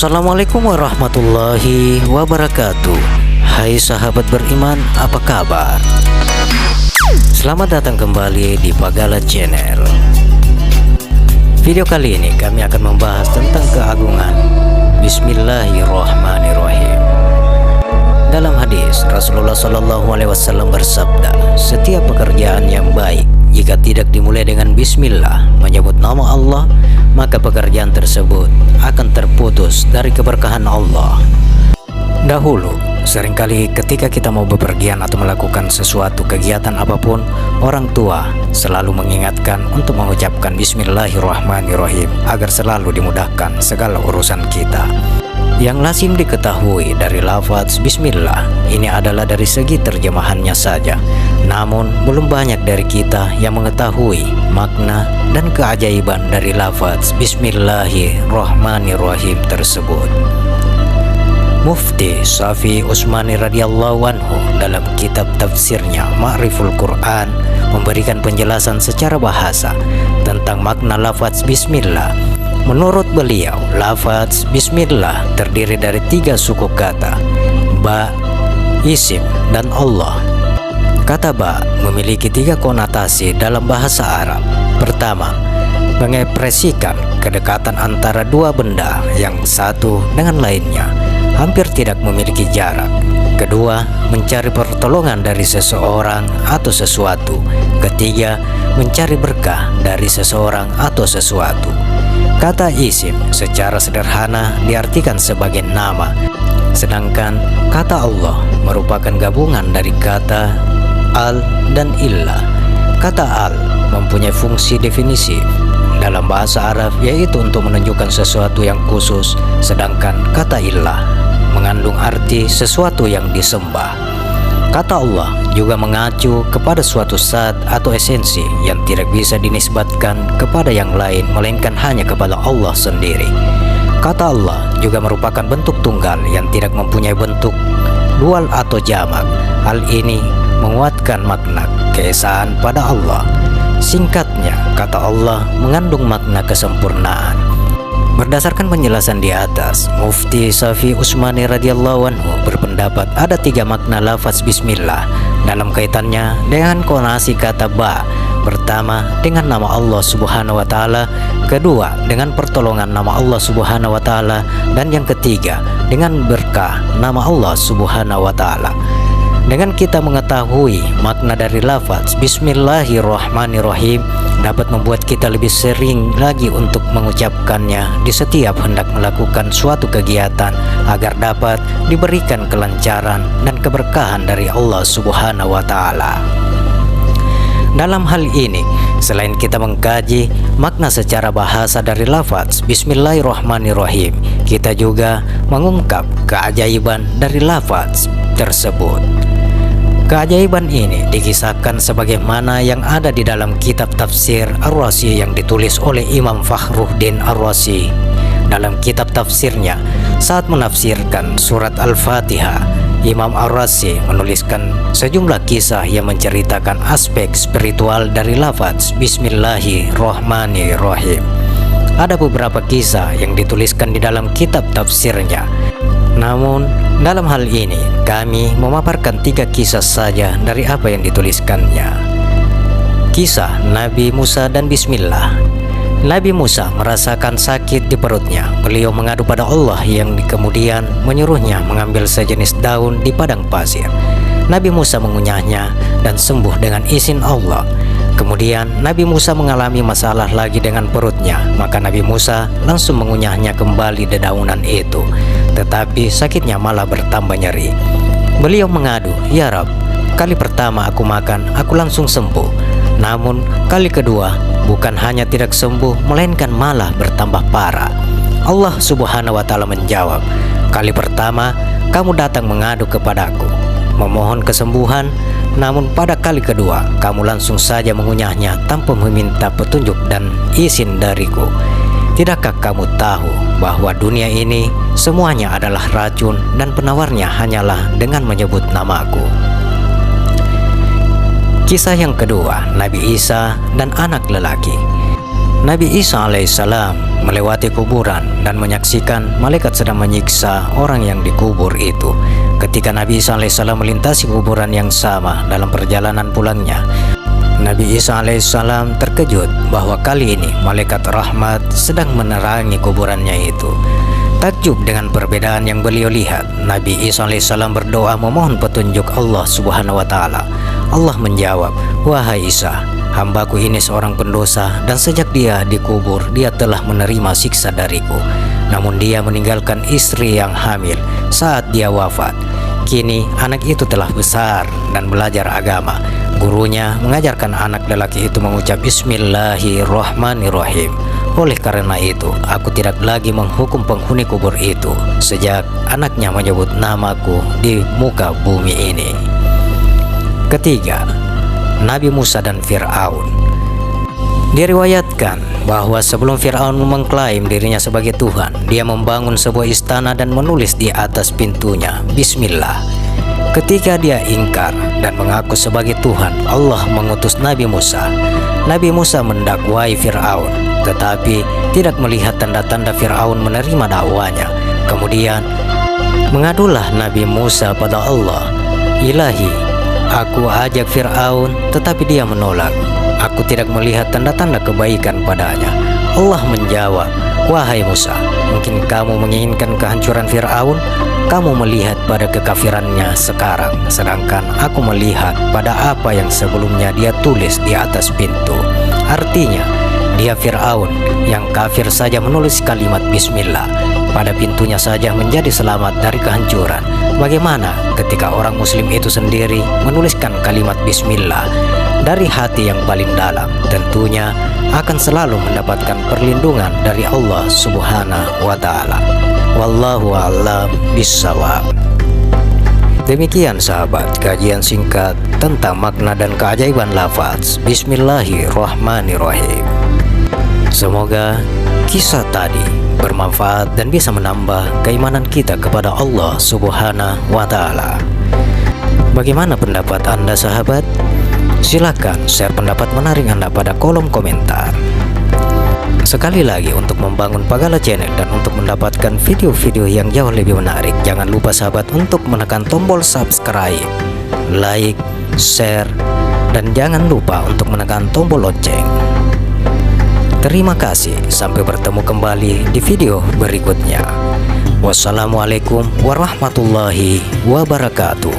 Assalamualaikum warahmatullahi wabarakatuh. Hai sahabat beriman, apa kabar? Selamat datang kembali di Pagala Channel. Video kali ini kami akan membahas tentang keagungan Bismillahirrahmanirrahim. Dalam hadis Rasulullah SAW bersabda, setiap pekerjaan yang baik jika tidak dimulai dengan Bismillah, menyebut nama Allah, maka pekerjaan tersebut akan terputus dari keberkahan Allah. Dahulu, seringkali ketika kita mau bepergian atau melakukan sesuatu kegiatan apapun, orang tua selalu mengingatkan untuk mengucapkan Bismillahirrahmanirrahim agar selalu dimudahkan segala urusan kita. Yang lazim diketahui dari lafaz Bismillah ini adalah dari segi terjemahannya saja. Namun belum banyak dari kita yang mengetahui makna dan keajaiban dari lafaz Bismillahirrahmanirrahim tersebut. Mufti Shafi'i Utsmani radhiyallahu anhu dalam kitab tafsirnya Ma'riful Quran memberikan penjelasan secara bahasa tentang makna lafaz Bismillah. Menurut beliau, lafaz Bismillah terdiri dari 3 suku kata, ba, isim, dan Allah. Kata ba memiliki 3 konotasi dalam bahasa Arab. Pertama, mengekspresikan kedekatan antara 2 benda yang satu dengan lainnya, hampir tidak memiliki jarak. Kedua, mencari pertolongan dari seseorang atau sesuatu. Ketiga, mencari berkah dari seseorang atau sesuatu. Kata isim secara sederhana diartikan sebagai nama, sedangkan kata Allah merupakan gabungan dari kata al dan illah. Kata al mempunyai fungsi definisi dalam bahasa Arab, yaitu untuk menunjukkan sesuatu yang khusus, sedangkan kata illah mengandung arti sesuatu yang disembah. Kata Allah juga mengacu kepada suatu zat atau esensi yang tidak bisa dinisbatkan kepada yang lain melainkan hanya kepada Allah sendiri. Kata Allah juga merupakan bentuk tunggal yang tidak mempunyai bentuk dual atau jamak. Hal ini menguatkan makna keesaan pada Allah. Singkatnya, kata Allah mengandung makna kesempurnaan. Berdasarkan penjelasan di atas, Mufti Shafi'i Utsmani radhiyallahu anhu berpendapat ada 3 makna lafaz Bismillah dalam kaitannya dengan konotasi kata ba. Pertama, dengan nama Allah Subhanahu wa Ta'ala. Kedua, dengan pertolongan nama Allah Subhanahu wa Ta'ala. Dan yang ketiga, dengan berkah nama Allah Subhanahu wa Ta'ala. Dengan kita mengetahui makna dari lafaz Bismillahirrahmanirrahim, dapat membuat kita lebih sering lagi untuk mengucapkannya di setiap hendak melakukan suatu kegiatan agar dapat diberikan kelancaran dan keberkahan dari Allah Subhanahu wa Ta'ala. Dalam hal ini, selain kita mengkaji makna secara bahasa dari lafaz Bismillahirrahmanirrahim, kita juga mengungkap keajaiban dari lafaz tersebut. Keajaiban ini dikisahkan sebagaimana yang ada di dalam kitab tafsir Ar-Razi yang ditulis oleh Imam Fakhruddin Ar-Razi. Dalam kitab tafsirnya, saat menafsirkan surat Al-Fatihah, Imam Ar-Razi menuliskan sejumlah kisah yang menceritakan aspek spiritual dari lafaz Bismillahirrahmanirrahim. Ada beberapa kisah yang dituliskan di dalam kitab tafsirnya. Namun, dalam hal ini kami memaparkan 3 kisah saja dari apa yang dituliskannya. Kisah Nabi Musa dan Bismillah. Nabi Musa merasakan sakit di perutnya. Beliau mengadu pada Allah yang kemudian menyuruhnya mengambil sejenis daun di padang pasir. Nabi Musa mengunyahnya dan sembuh dengan izin Allah. Kemudian Nabi Musa mengalami masalah lagi dengan perutnya, maka Nabi Musa langsung mengunyahnya kembali dedaunan itu, tetapi sakitnya malah bertambah nyeri. Beliau mengadu, "Ya Rab, kali pertama aku makan, aku langsung sembuh. Namun kali kedua bukan hanya tidak sembuh, melainkan malah bertambah parah." Allah Subhanahu wa Ta'ala menjawab, "Kali pertama kamu datang mengadu kepadaku, memohon kesembuhan, namun pada kali kedua kamu langsung saja mengunyahnya tanpa meminta petunjuk dan izin dariku. Tidakkah kamu tahu bahwa dunia ini semuanya adalah racun dan penawarnya hanyalah dengan menyebut namaku?" Kisah yang kedua, Nabi Isa dan anak lelaki. Nabi Isa alaihissalam melewati kuburan dan menyaksikan malaikat sedang menyiksa orang yang dikubur itu. Ketika Nabi Isa alaihissalam melintasi kuburan yang sama dalam perjalanan pulangnya, Nabi Isa alaihissalam terkejut bahwa kali ini malaikat rahmat sedang menerangi kuburannya itu. Takjub dengan perbedaan yang beliau lihat, Nabi Isa alaihissalam berdoa memohon petunjuk Allah subhanahu wa ta'ala. Allah menjawab, "Wahai Isa, hambaku ini seorang pendosa dan sejak dia dikubur dia telah menerima siksa dariku. Namun dia meninggalkan istri yang hamil saat dia wafat. Kini anak itu telah besar dan belajar agama. Gurunya mengajarkan anak lelaki itu mengucap Bismillahirrahmanirrahim. Oleh karena itu, aku tidak lagi menghukum penghuni kubur itu sejak anaknya menyebut namaku di muka bumi ini." Ketiga, Nabi Musa dan Fir'aun. Diriwayatkan bahwa sebelum Fir'aun mengklaim dirinya sebagai Tuhan, dia membangun sebuah istana dan menulis di atas pintunya Bismillah. Ketika dia ingkar dan mengaku sebagai Tuhan, Allah mengutus Nabi Musa. Nabi Musa mendakwai Fir'aun, tetapi tidak melihat tanda-tanda Fir'aun menerima dakwanya. Kemudian mengadulah Nabi Musa pada Allah, "Ilahi, aku ajak Fir'aun tetapi dia menolak. Aku tidak melihat tanda-tanda kebaikan padanya." Allah menjawab, "Wahai Musa, mungkin kamu menginginkan kehancuran Fir'aun? Kamu melihat pada kekafirannya sekarang, sedangkan aku melihat pada apa yang sebelumnya dia tulis di atas pintu." Artinya, dia Fir'aun yang kafir saja menulis kalimat Bismillah pada pintunya saja menjadi selamat dari kehancuran. Bagaimana ketika orang muslim itu sendiri menuliskan kalimat Bismillah dari hati yang paling dalam? Tentunya akan selalu mendapatkan perlindungan dari Allah subhanahu wa ta'ala. Wallahu a'lam bishawab. Demikian sahabat, kajian singkat tentang makna dan keajaiban lafaz Bismillahirrahmanirrahim. Semoga kisah tadi bermanfaat dan bisa menambah keimanan kita kepada Allah subhanahu wa ta'ala. Bagaimana pendapat Anda sahabat? Silakan share pendapat menarik Anda pada kolom komentar. Sekali lagi, untuk membangun Pagala Channel dan untuk mendapatkan video-video yang jauh lebih menarik, jangan lupa sahabat untuk menekan tombol subscribe, like, share, dan jangan lupa untuk menekan tombol lonceng. Terima kasih, sampai bertemu kembali di video berikutnya. Wassalamualaikum warahmatullahi wabarakatuh.